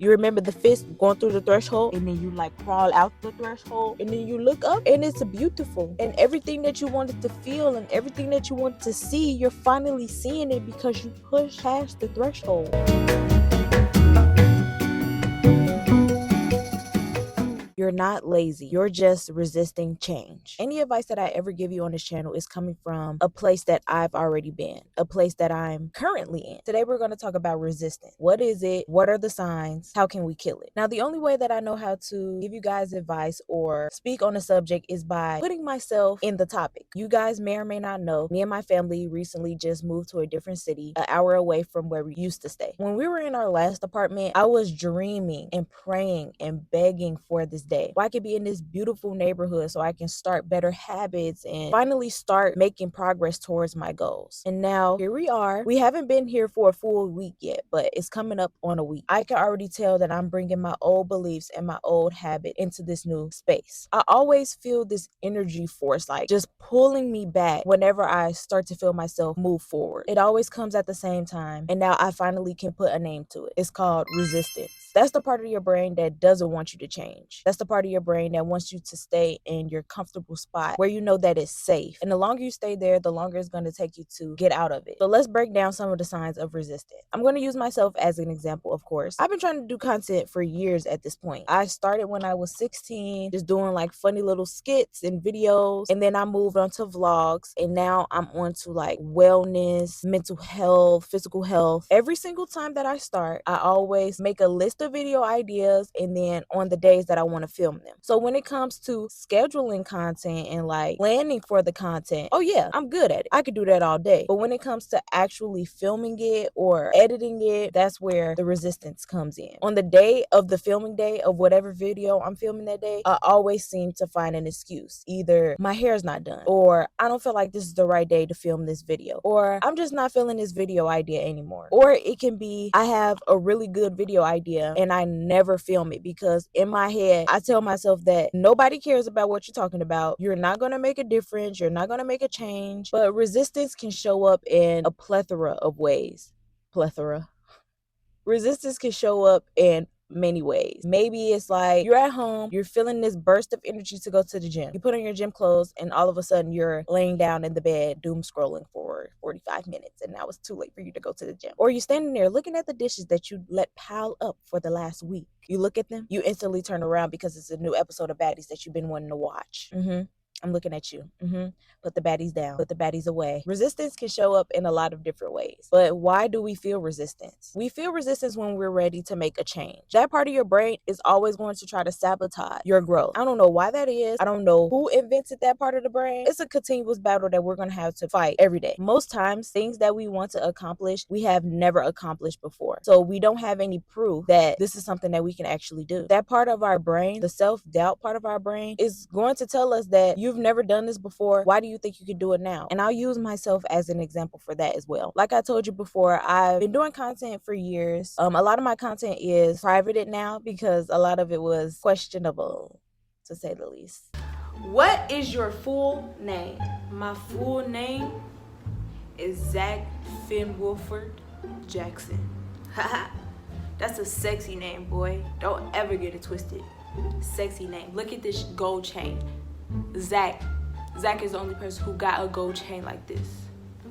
You remember the fist going through the threshold, and then you like crawl out the threshold, and then you look up, and it's beautiful. And everything that you wanted to feel and everything that you wanted to see, you're finally seeing it because you pushed past the threshold. You're not lazy. You're just resisting change. Any advice that I ever give you on this channel is coming from a place that I've already been, a place that I'm currently in. Today, we're going to talk about resistance. What is it? What are the signs? How can we kill it? Now, the only way that I know how to give you guys advice or speak on a subject is by putting myself in the topic. You guys may or may not know, me and my family recently just moved to a different city, an hour away from where we used to stay. When we were in our last apartment, I was dreaming and praying and begging for this day where I could be in this beautiful neighborhood so I can start better habits and finally start making progress towards my goals. And now here we are. We haven't been here for a full week yet, but it's coming up on a week. I can already tell that I'm bringing my old beliefs and my old habit into this new space. I always feel this energy force like just pulling me back whenever I start to feel myself move forward. It always comes at the same time, and now I finally can put a name to it. It's called resistance. That's the part of your brain that doesn't want you to change. That's the part of your brain that wants you to stay in your comfortable spot where you know that it's safe. And the longer you stay there, the longer it's going to take you to get out of it. So let's break down some of the signs of resistance. I'm going to use myself as an example, of course. I've been trying to do content for years at this point. I started when I was 16, just doing like funny little skits and videos. And then I moved on to vlogs. And now I'm on to like wellness, mental health, physical health. Every single time that I start, I always make a list of video ideas and then on the days that I want to film them. So when it comes to scheduling content and like planning for the content, oh yeah, I'm good at it. I could do that all day. But when it comes to actually filming it or editing it, that's where the resistance comes in. On the day of the filming day of whatever video I'm filming that day, I always seem to find an excuse. Either my hair's not done, or I don't feel like this is the right day to film this video, or I'm just not feeling this video idea anymore. Or it can be I have a really good video idea and I never film it because in my head, I tell myself that nobody cares about what you're talking about. You're not going to make a difference. You're not going to make a change. But resistance can show up in a plethora of ways. Resistance can show up in many ways. Maybe it's like you're at home, you're feeling this burst of energy to go to the gym. You put on your gym clothes and all of a sudden you're laying down in the bed doom scrolling for 45 minutes and now it's too late for you to go to the gym. Or you're standing there looking at the dishes that you let pile up for the last week. You look at them, you instantly turn around because it's a new episode of Baddies that you've been wanting to watch. I'm looking at you. Put the baddies down. Put the baddies away. Resistance can show up in a lot of different ways. But why do we feel resistance? We feel resistance when we're ready to make a change. That part of your brain is always going to try to sabotage your growth. I don't know why that is. I don't know who invented that part of the brain. It's a continuous battle that we're going to have to fight every day. Most times, things that we want to accomplish, we have never accomplished before. So we don't have any proof that this is something that we can actually do. That part of our brain, the self-doubt part of our brain, is going to tell us that you've never done this before. Why do you think you can do it now? And I'll use myself as an example for that as well. Like I told you before, I've been doing content for years. A lot of my content is privated now because a lot of it was questionable, to say the least. What is your full name? My full name is Zach Finn Wolford Jackson. That's a sexy name, boy. Don't ever get it twisted. Sexy name. Look at this gold chain. Zach is the only person who got a gold chain like this.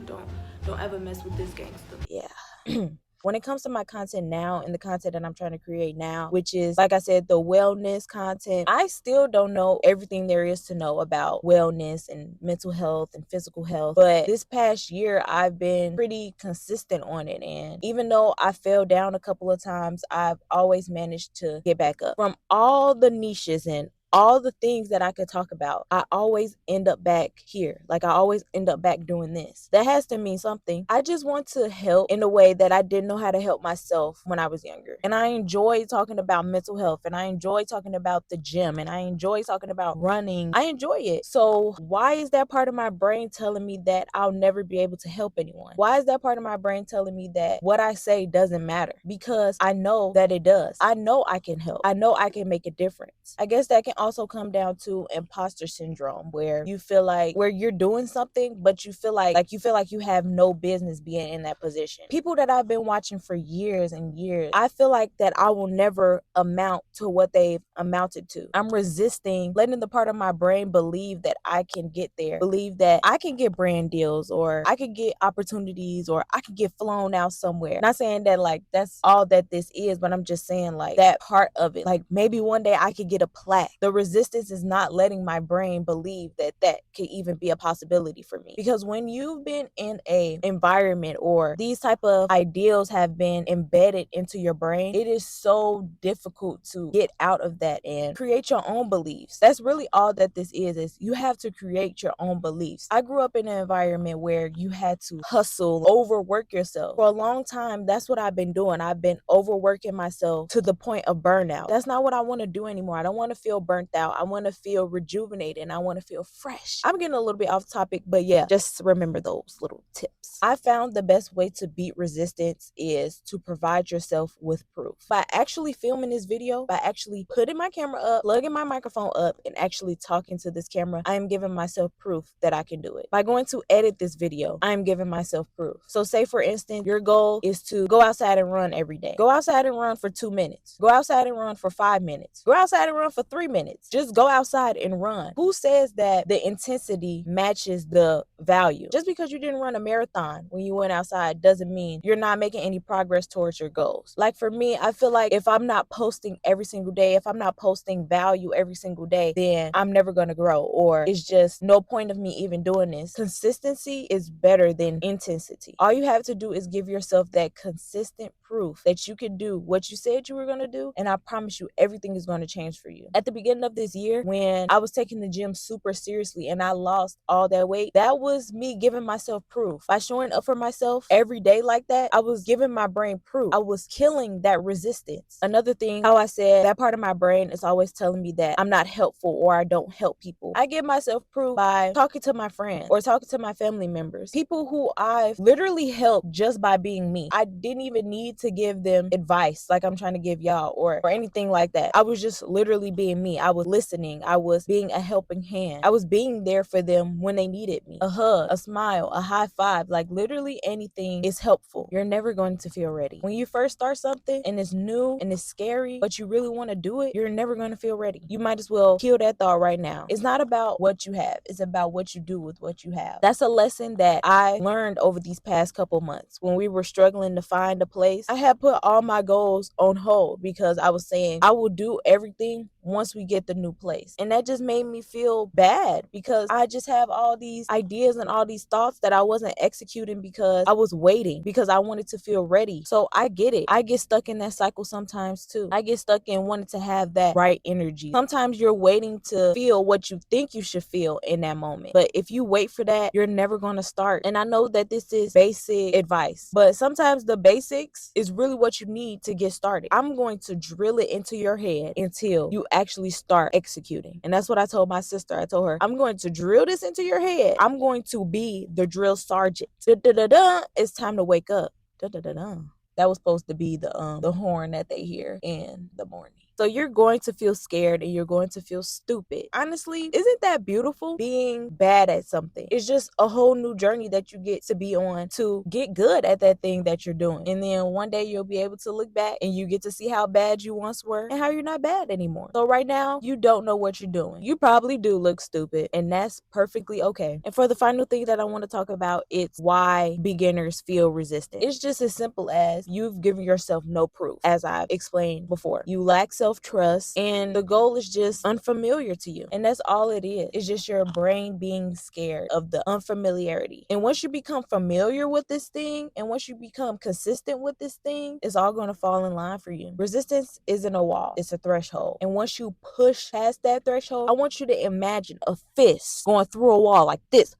Don't ever mess with this gangster. Yeah. When it comes to my content now and the content that I'm trying to create now, which is, like I said, the wellness content, I still don't know everything there is to know about wellness and mental health and physical health. But this past year, I've been pretty consistent on it. And even though I fell down a couple of times, I've always managed to get back up. From all the niches and all the things that I could talk about, I always end up back here. Like I always end up back doing this. That has to mean something. I just want to help in a way that I didn't know how to help myself when I was younger. And I enjoy talking about mental health, and I enjoy talking about the gym, and I enjoy talking about running. I enjoy it. So why is that part of my brain telling me that I'll never be able to help anyone? Why is that part of my brain telling me that what I say doesn't matter? Because I know that it does. I know I can help. I know I can make a difference. I guess that can also come down to imposter syndrome, where you feel like where you're doing something, but you feel like you have no business being in that position. People that I've been watching for years and years, I feel like that I will never amount to what they've amounted to. I'm resisting letting the part of my brain believe that I can get there, believe that I can get brand deals, or I can get opportunities, or I can get flown out somewhere. Not saying that like that's all that this is, but I'm just saying like that part of it. Like maybe one day I could get a plaque. The resistance is not letting my brain believe that that could even be a possibility for me. Because when you've been in a environment or these type of ideals have been embedded into your brain, it is so difficult to get out of that and create your own beliefs. That's really all that this is you have to create your own beliefs. I grew up in an environment where you had to hustle, overwork yourself. For a long time, that's what I've been doing. I've been overworking myself to the point of burnout. That's not what I want to do anymore. I don't want to feel burnt out. I want to feel rejuvenated and I want to feel fresh. I'm getting a little bit off topic, but yeah, just remember those little tips. I found the best way to beat resistance is to provide yourself with proof. By actually filming this video, by actually putting my camera up, plugging my microphone up, and actually talking to this camera, I am giving myself proof that I can do it. By going to edit this video, I am giving myself proof. So say for instance, your goal is to go outside and run every day. Go outside and run for 2 minutes. Go outside and run for 5 minutes. Go outside and run for 3 minutes. Just go outside and run. Who says that the intensity matches the value? Just because you didn't run a marathon when you went outside doesn't mean you're not making any progress towards your goals. Like for me, I feel like if I'm not posting every single day, if I'm not posting value every single day, then I'm never going to grow, or it's just no point of me even doing this. Consistency is better than intensity. All you have to do is give yourself that consistent proof that you can do what you said you were going to do, and I promise you everything is going to change for you. At the beginning of this year, when I was taking the gym super seriously and I lost all that weight, that was me giving myself proof. By showing up for myself every day like that, I was giving my brain proof. I was killing that resistance. Another thing, how I said that part of my brain is always telling me that I'm not helpful or I don't help people. I give myself proof by talking to my friends or talking to my family members, people who I've literally helped just by being me. I didn't even need to give them advice like I'm trying to give y'all or anything like that. I was just literally being me. I was listening. I was being a helping hand. I was being there for them when they needed me. A hug, a smile, a high five, like literally anything is helpful. You're never going to feel ready. When you first start something and it's new and it's scary, but you really want to do it, you're never going to feel ready. You might as well kill that thought right now. It's not about what you have. It's about what you do with what you have. That's a lesson that I learned over these past couple months. When we were struggling to find a place, I had put all my goals on hold because I was saying I will do everything once we get the new place. And that just made me feel bad because I just have all these ideas and all these thoughts that I wasn't executing because I was waiting, because I wanted to feel ready. So I get it. I get stuck in that cycle sometimes too. I get stuck in wanting to have that right energy. Sometimes you're waiting to feel what you think you should feel in that moment. But if you wait for that, you're never going to start. And I know that this is basic advice, but sometimes the basics is really what you need to get started. I'm going to drill it into your head until you actually start executing. And that's what I told my sister. I told her, I'm going to drill this into your head. I'm going to be the drill sergeant. Da-da-da-da. It's time to wake up. Da-da-da-da. That was supposed to be the horn that they hear in the morning. So you're going to feel scared and you're going to feel stupid. Honestly, isn't that beautiful? Being bad at something. It's just a whole new journey that you get to be on to get good at that thing that you're doing. And then one day you'll be able to look back and you get to see how bad you once were and how you're not bad anymore. So right now, you don't know what you're doing. You probably do look stupid, and that's perfectly okay. And for the final thing that I want to talk about, it's why beginners feel resistant. It's just as simple as you've given yourself no proof, as I've explained before. You lack self-trust, and the goal is just unfamiliar to you. And that's all it is. It's just your brain being scared of the unfamiliarity. And once you become familiar with this thing, and once you become consistent with this thing, it's all going to fall in line for you. Resistance isn't a wall, it's a threshold. And once you push past that threshold, I want you to imagine a fist going through a wall like this.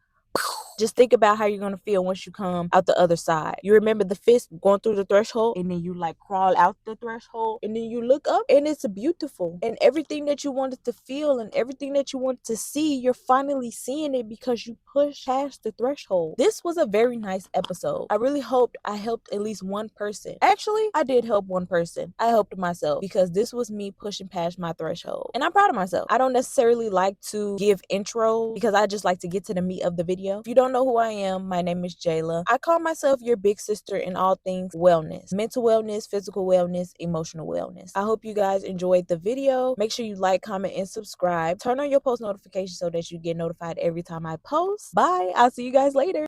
Just think about how you're going to feel once you come out the other side. You remember the fist going through the threshold, and then you like crawl out the threshold, and then you look up, and it's beautiful. And everything that you wanted to feel and everything that you wanted to see, you're finally seeing it because you pushed past the threshold. This was a very nice episode. I really hoped I helped at least one person. Actually, I did help one person. I helped myself because this was me pushing past my threshold. And I'm proud of myself. I don't necessarily like to give intro because I just like to get to the meat of the video. If you don't know who I am, my name is Jayla. I call myself your big sister in all things wellness, mental wellness, physical wellness, emotional wellness. I hope you guys enjoyed the video. Make sure you like, comment, and subscribe. Turn on your post notifications so that you get notified every time I post. Bye. I'll see you guys later.